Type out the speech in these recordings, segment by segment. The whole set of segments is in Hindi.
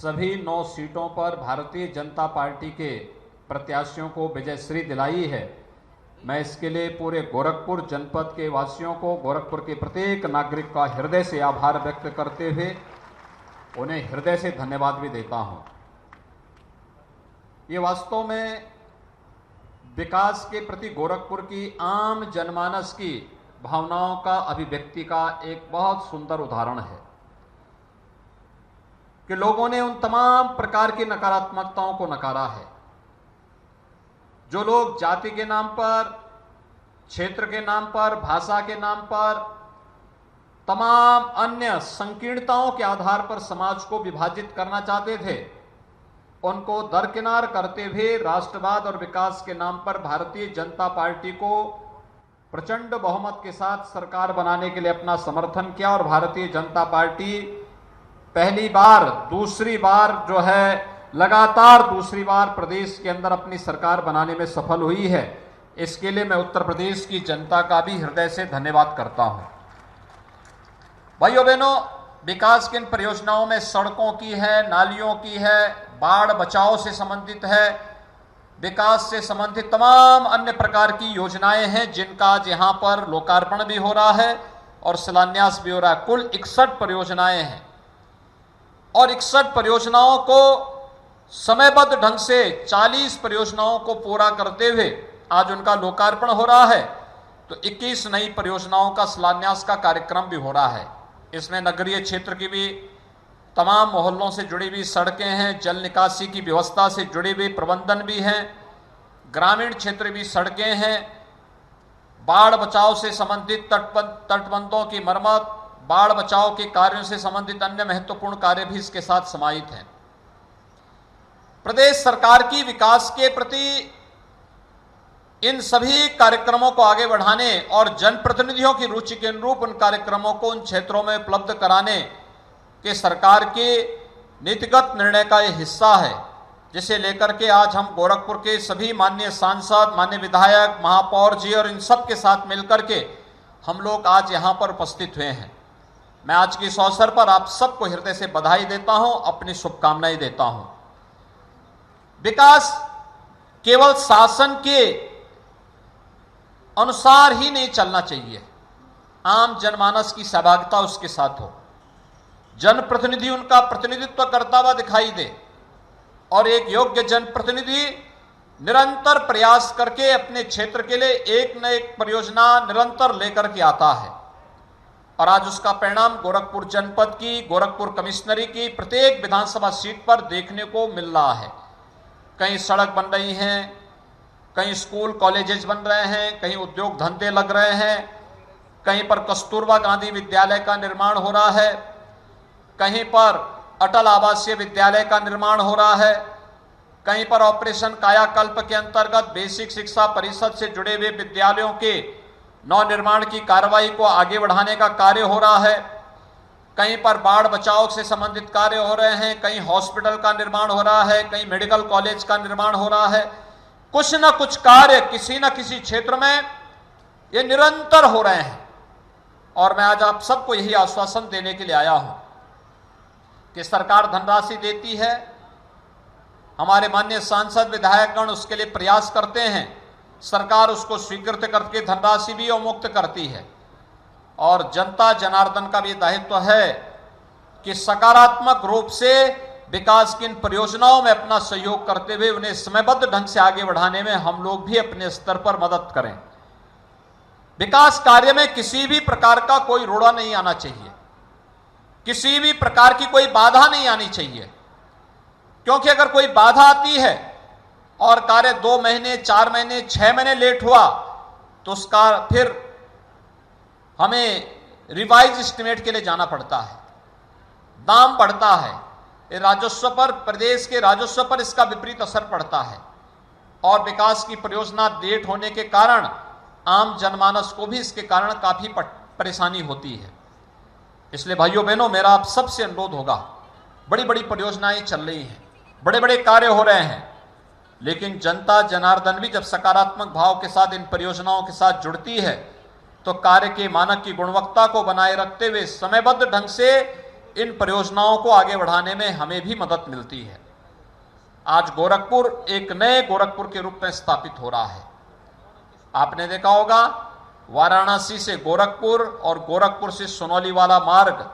सभी 9 सीटों पर भारतीय जनता पार्टी के प्रत्याशियों को विजयश्री दिलाई है। मैं इसके लिए पूरे गोरखपुर जनपद के वासियों को, गोरखपुर के प्रत्येक नागरिक का हृदय से आभार व्यक्त करते हुए उन्हें हृदय से धन्यवाद भी देता हूं। ये वास्तव में विकास के प्रति गोरखपुर की आम जनमानस की भावनाओं का अभिव्यक्ति का एक बहुत सुंदर उदाहरण है कि लोगों ने उन तमाम प्रकार की नकारात्मकताओं को नकारा है जो लोग जाति के नाम पर, क्षेत्र के नाम पर, भाषा के नाम पर, तमाम अन्य संकीर्णताओं के आधार पर समाज को विभाजित करना चाहते थे, उनको दरकिनार करते हुए राष्ट्रवाद और विकास के नाम पर भारतीय जनता पार्टी को प्रचंड बहुमत के साथ सरकार बनाने के लिए अपना समर्थन किया और भारतीय जनता पार्टी पहली बार, दूसरी बार जो है लगातार दूसरी बार प्रदेश के अंदर अपनी सरकार बनाने में सफल हुई है। इसके लिए मैं उत्तर प्रदेश की जनता का भी हृदय से धन्यवाद करता हूं। भाइयों बहनों, विकास की इन परियोजनाओं में सड़कों की है, नालियों की है, बाढ़ बचाव से संबंधित है, विकास से संबंधित तमाम अन्य प्रकार की योजनाएं हैं जिनका आज यहां पर लोकार्पण भी हो रहा है और शिलान्यास भी हो रहा है। कुल 61 परियोजनाएं हैं और 61 परियोजनाओं को समयबद्ध ढंग से 40 परियोजनाओं को पूरा करते हुए आज उनका लोकार्पण हो रहा है, तो 21 नई परियोजनाओं का शिलान्यास का कार्यक्रम भी हो रहा है। इसमें नगरीय क्षेत्र की भी तमाम मोहल्लों से जुड़ी हुई सड़कें हैं, जल निकासी की व्यवस्था से जुड़े हुए प्रबंधन भी हैं, ग्रामीण क्षेत्र भी सड़कें हैं, बाढ़ बचाव से संबंधित तटबंधों की मरम्मत, बाढ़ बचाव के कार्यों से संबंधित अन्य महत्वपूर्ण कार्य भी इसके साथ समाहित हैं। प्रदेश सरकार की विकास के प्रति इन सभी कार्यक्रमों को आगे बढ़ाने और जनप्रतिनिधियों की रुचि के अनुरूप उन कार्यक्रमों को उन क्षेत्रों में उपलब्ध कराने के सरकार के नीतिगत निर्णय का यह हिस्सा है, जिसे लेकर के आज हम गोरखपुर के सभी माननीय सांसद, माननीय विधायक, महापौर जी और इन सब के साथ मिलकर के हम लोग आज यहाँ पर उपस्थित हुए हैं। मैं आज के इस अवसर पर आप सबको हृदय से बधाई देता हूं, अपनी शुभकामनाएं देता हूं। विकास केवल शासन के अनुसार ही नहीं चलना चाहिए, आम जनमानस की सहभागिता उसके साथ हो, जनप्रतिनिधि उनका प्रतिनिधित्व करता हुआ दिखाई दे और एक योग्य जनप्रतिनिधि निरंतर प्रयास करके अपने क्षेत्र के लिए एक न एक परियोजना निरंतर लेकर के आता है। और आज उसका परिणाम गोरखपुर जनपद की, गोरखपुर कमिश्नरी की प्रत्येक विधानसभा सीट पर देखने को मिल रहा है। कहीं सड़क बन रही हैं, कहीं स्कूल कॉलेजेस बन रहे हैं, कहीं उद्योग धंधे लग रहे हैं, कहीं पर कस्तूरबा गांधी विद्यालय का निर्माण हो रहा है, कहीं पर अटल आवासीय विद्यालय का निर्माण हो रहा है, कहीं पर ऑपरेशन कायाकल्प के अंतर्गत बेसिक शिक्षा परिषद से जुड़े हुए विद्यालयों के नवनिर्माण की कार्रवाई को आगे बढ़ाने का कार्य हो रहा है, कहीं पर बाढ़ बचाव से संबंधित कार्य हो रहे हैं, कहीं हॉस्पिटल का निर्माण हो रहा है, कहीं मेडिकल कॉलेज का निर्माण हो रहा है। कुछ न कुछ कार्य किसी न किसी क्षेत्र में ये निरंतर हो रहे हैं और मैं आज आप सबको यही आश्वासन देने के लिए आया हूं कि सरकार धनराशि देती है, हमारे माननीय सांसद विधायकगण उसके लिए प्रयास करते हैं, सरकार उसको स्वीकृत करके धनराशि भी अवमुक्त करती है और जनता जनार्दन का भी दायित्व है कि सकारात्मक रूप से विकास की इन परियोजनाओं में अपना सहयोग करते हुए उन्हें समयबद्ध ढंग से आगे बढ़ाने में हम लोग भी अपने स्तर पर मदद करें। विकास कार्य में किसी भी प्रकार का कोई रोड़ा नहीं आना चाहिए, किसी भी प्रकार की कोई बाधा नहीं आनी चाहिए, क्योंकि अगर कोई बाधा आती है और कार्य 2 महीने, 4 महीने, 6 महीने लेट हुआ तो उसका फिर हमें रिवाइज एस्टिमेट के लिए जाना पड़ता है, दाम बढ़ता है, राजस्व पर, प्रदेश के राजस्व पर इसका विपरीत असर पड़ता है और विकास की परियोजना लेट होने के कारण आम जनमानस को भी इसके कारण काफी परेशानी होती है। इसलिए भाइयों बहनों, मेरा आप सबसे अनुरोध होगा, बड़ी बड़ी परियोजनाएं चल रही हैं, बड़े बड़े कार्य हो रहे हैं, लेकिन जनता जनार्दन भी जब सकारात्मक भाव के साथ इन परियोजनाओं के साथ जुड़ती है तो कार्य के मानक की गुणवत्ता को बनाए रखते हुए समयबद्ध ढंग से इन परियोजनाओं को आगे बढ़ाने में हमें भी मदद मिलती है। आज गोरखपुर एक नए गोरखपुर के रूप में स्थापित हो रहा है। आपने देखा होगा वाराणसी से गोरखपुर और गोरखपुर से सोनौली वाला मार्ग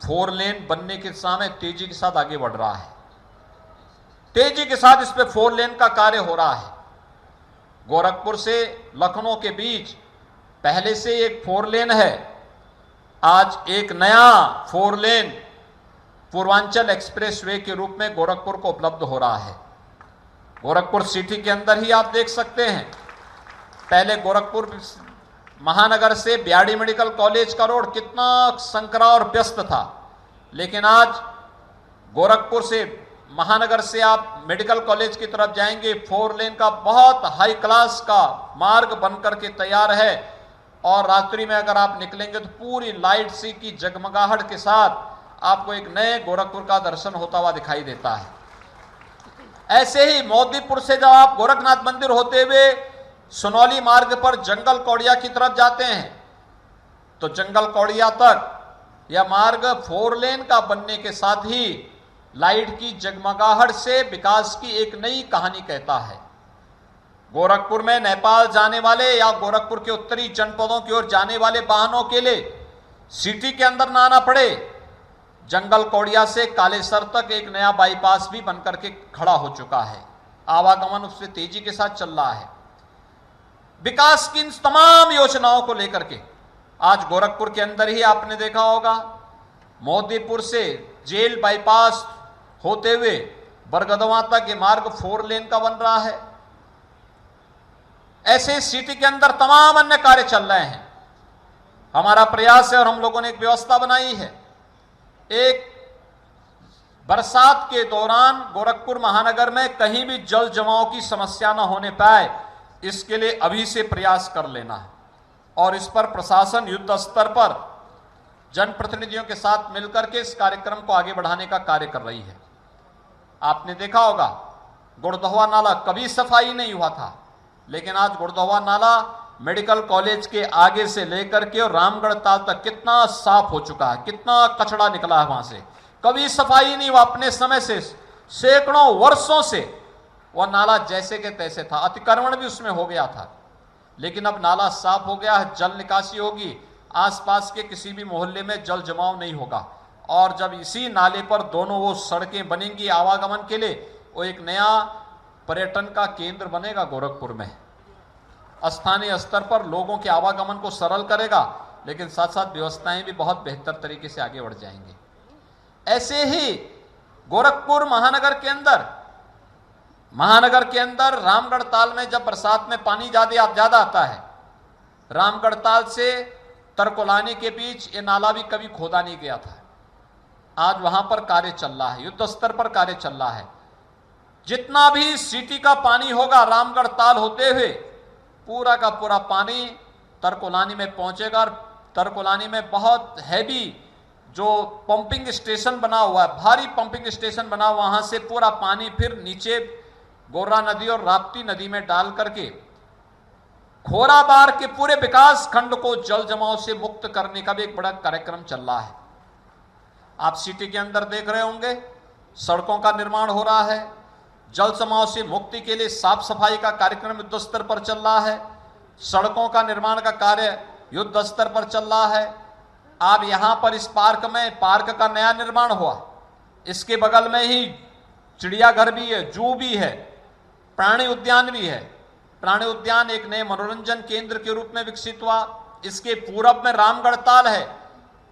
4 लेन बनने के समय तेजी के साथ आगे बढ़ रहा है। तेजी के साथ इस पे 4 लेन का कार्य हो रहा है। गोरखपुर से लखनऊ के बीच पहले से एक 4 लेन है, आज एक नया 4 लेन पूर्वांचल एक्सप्रेसवे के रूप में गोरखपुर को उपलब्ध हो रहा है। गोरखपुर सिटी के अंदर ही आप देख सकते हैं, पहले गोरखपुर महानगर से ब्याड़ी मेडिकल कॉलेज का रोड कितना संकरा और व्यस्त था, लेकिन आज गोरखपुर से महानगर से आप मेडिकल कॉलेज की तरफ जाएंगे, 4 लेन का बहुत हाई क्लास का मार्ग बनकर के तैयार है। और रात्रि में अगर आप निकलेंगे तो पूरी लाइट सी की जगमगाहट के साथ आपको एक नए गोरखपुर का दर्शन होता हुआ दिखाई देता है। ऐसे ही मोदीपुर से जब आप गोरखनाथ मंदिर होते हुए सोनौली मार्ग पर जंगल कौड़िया की तरफ जाते हैं तो जंगल कौड़िया तक यह मार्ग 4 लेन का बनने के साथ ही लाइट की जगमगाहट से विकास की एक नई कहानी कहता है। गोरखपुर में नेपाल जाने वाले या गोरखपुर के उत्तरी जनपदों की ओर जाने वाले वाहनों के लिए सिटी के अंदर ना आना पड़े, जंगल कौड़िया से कालेसर तक एक नया बाईपास भी बनकर के खड़ा हो चुका है। आवागमन उससे तेजी के साथ चल रहा है। विकास की इन तमाम योजनाओं को लेकर के आज गोरखपुर के अंदर ही आपने देखा होगा मोदीपुर से जेल बाईपास होते हुए बरगदवा तक ये मार्ग 4 लेन का बन रहा है। ऐसे सिटी के अंदर तमाम अन्य कार्य चल रहे हैं। हमारा प्रयास है और हम लोगों ने एक व्यवस्था बनाई है, एक बरसात के दौरान गोरखपुर महानगर में कहीं भी जल जमाव की समस्या न होने पाए, इसके लिए अभी से प्रयास कर लेना है। और इस पर प्रशासन युद्ध स्तर पर जनप्रतिनिधियों के साथ मिलकर के इस कार्यक्रम को आगे बढ़ाने का कार्य कर रही है। आपने देखा होगा गुड़दहवा नाला कभी सफाई नहीं हुआ था, लेकिन आज गुड़दहवा नाला मेडिकल कॉलेज के आगे से लेकर के और रामगढ़ ताल तक कितना साफ हो चुका है, कितना कचरा निकला है वहां से। कभी सफाई नहीं हुआ, अपने समय से सैकड़ों वर्षों से वह नाला जैसे के तैसे था, अतिक्रमण भी उसमें हो गया था, लेकिन अब नाला साफ हो गया है, जल निकासी होगी, आसपास के किसी भी मोहल्ले में जल जमाव नहीं होगा। और जब इसी नाले पर दोनों वो सड़कें बनेंगी आवागमन के लिए, वो एक नया पर्यटन का केंद्र बनेगा गोरखपुर में। स्थानीय स्तर पर लोगों के आवागमन को सरल करेगा, लेकिन साथ साथ व्यवस्थाएं भी बहुत बेहतर तरीके से आगे बढ़ जाएंगी। ऐसे ही गोरखपुर महानगर के अंदर रामगढ़ ताल में जब बरसात में पानी ज्यादा आता है, रामगढ़ ताल से तरकोलानी के बीच ये नाला भी कभी खोदा नहीं गया था। आज वहां पर कार्य चल रहा है, युद्ध स्तर पर कार्य चल रहा है। जितना भी सिटी का पानी होगा रामगढ़ ताल होते हुए पूरा का पूरा पानी तरकोलानी में पहुंचेगा। और तरकोलानी में बहुत हैवी जो पंपिंग स्टेशन बना हुआ है, भारी पंपिंग स्टेशन बना, वहां से पूरा पानी फिर नीचे गोरा नदी और राप्ती नदी में डाल करके खोराबार के पूरे विकास खंड को जल जमाव से मुक्त करने का भी एक बड़ा कार्यक्रम चल रहा है। आप सिटी के अंदर देख रहे होंगे सड़कों का निर्माण हो रहा है, जल जमाव से मुक्ति के लिए साफ सफाई का कार्यक्रम युद्ध स्तर पर चल रहा है, सड़कों का निर्माण का कार्य युद्ध स्तर पर चल रहा है। आप यहां पर इस पार्क का नया निर्माण हुआ, इसके बगल में ही चिड़ियाघर भी है, जू भी है, प्राणी उद्यान भी है। प्राणी उद्यान एक नए मनोरंजन केंद्र के रूप में विकसित हुआ। इसके पूरब में रामगढ़ ताल है,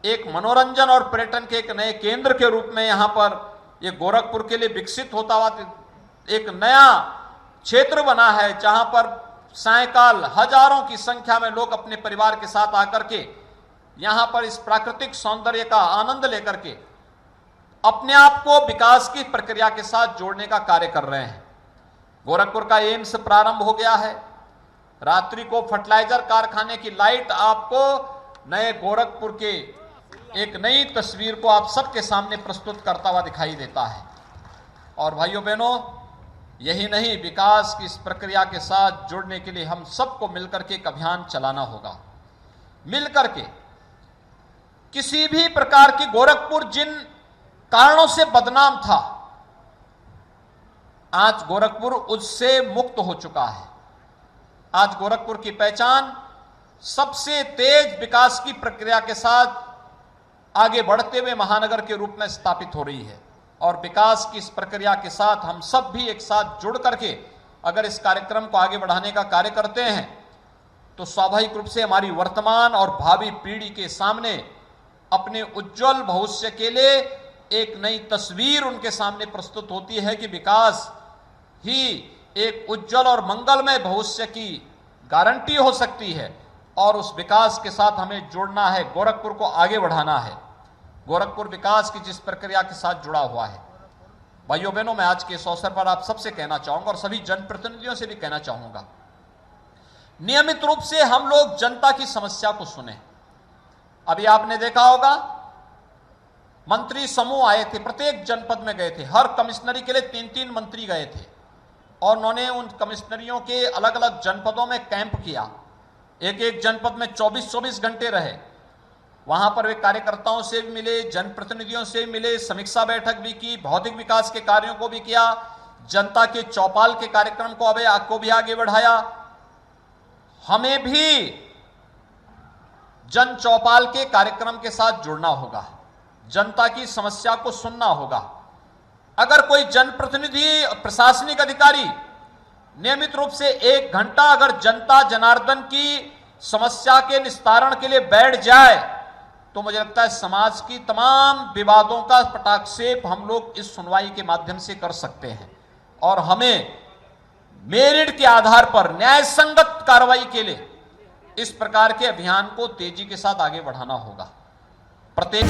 एक मनोरंजन और पर्यटन के एक नए केंद्र के रूप में यहां पर ये गोरखपुर के लिए विकसित होता हुआ एक नया क्षेत्र बना है, जहां पर सायकाल हजारों की संख्या में लोग अपने परिवार के साथ आकर के यहां पर इस प्राकृतिक सौंदर्य का आनंद लेकर के अपने आप को विकास की प्रक्रिया के साथ जोड़ने का कार्य कर रहे हैं। गोरखपुर का एम्स प्रारंभ हो गया है। रात्रि को फर्टिलाइजर कारखाने की लाइट आपको नए गोरखपुर के एक नई तस्वीर को आप सबके सामने प्रस्तुत करता हुआ दिखाई देता है। और भाइयों बहनों, यही नहीं, विकास की इस प्रक्रिया के साथ जुड़ने के लिए हम सबको मिलकर के एक अभियान चलाना होगा। मिलकर के किसी भी प्रकार की गोरखपुर जिन कारणों से बदनाम था, आज गोरखपुर उससे मुक्त हो चुका है। आज गोरखपुर की पहचान सबसे तेज विकास की प्रक्रिया के साथ आगे बढ़ते हुए महानगर के रूप में स्थापित हो रही है। और विकास की इस प्रक्रिया के साथ हम सब भी एक साथ जुड़ करके अगर इस कार्यक्रम को आगे बढ़ाने का कार्य करते हैं तो स्वाभाविक रूप से हमारी वर्तमान और भावी पीढ़ी के सामने अपने उज्जवल भविष्य के लिए एक नई तस्वीर उनके सामने प्रस्तुत होती है कि विकास ही एक उज्जवल और मंगलमय भविष्य की गारंटी हो सकती है। और उस विकास के साथ हमें जुड़ना है, गोरखपुर को आगे बढ़ाना है। गोरखपुर विकास की जिस प्रक्रिया के साथ जुड़ा हुआ है, भाइयों बहनों, मैं आज के इस अवसर पर आप सबसे कहना चाहूंगा और सभी जनप्रतिनिधियों से भी कहना चाहूंगा, नियमित रूप से हम लोग जनता की समस्या को सुने। अभी आपने देखा होगा मंत्री समूह आए थे, प्रत्येक जनपद में गए थे, हर कमिश्नरी के लिए 3-3 मंत्री गए थे और उन्होंने उन कमिश्नरियों के अलग अलग जनपदों में कैंप किया। एक एक जनपद में 24-24 घंटे रहे। वहां पर वे कार्यकर्ताओं से भी मिले, जनप्रतिनिधियों से भी मिले, समीक्षा बैठक भी की, भौतिक विकास के कार्यों को भी किया, जनता के चौपाल के कार्यक्रम को भी आगे बढ़ाया। हमें भी जन चौपाल के कार्यक्रम के साथ जुड़ना होगा, जनता की समस्या को सुनना होगा। अगर कोई जनप्रतिनिधि, प्रशासनिक अधिकारी नियमित रूप से 1 घंटा अगर जनता जनार्दन की समस्या के निस्तारण के लिए बैठ जाए तो मुझे लगता है समाज की तमाम विवादों का पटाक्षेप हम लोग इस सुनवाई के माध्यम से कर सकते हैं। और हमें मेरिट के आधार पर न्याय संगत कार्रवाई के लिए इस प्रकार के अभियान को तेजी के साथ आगे बढ़ाना होगा। प्रत्येक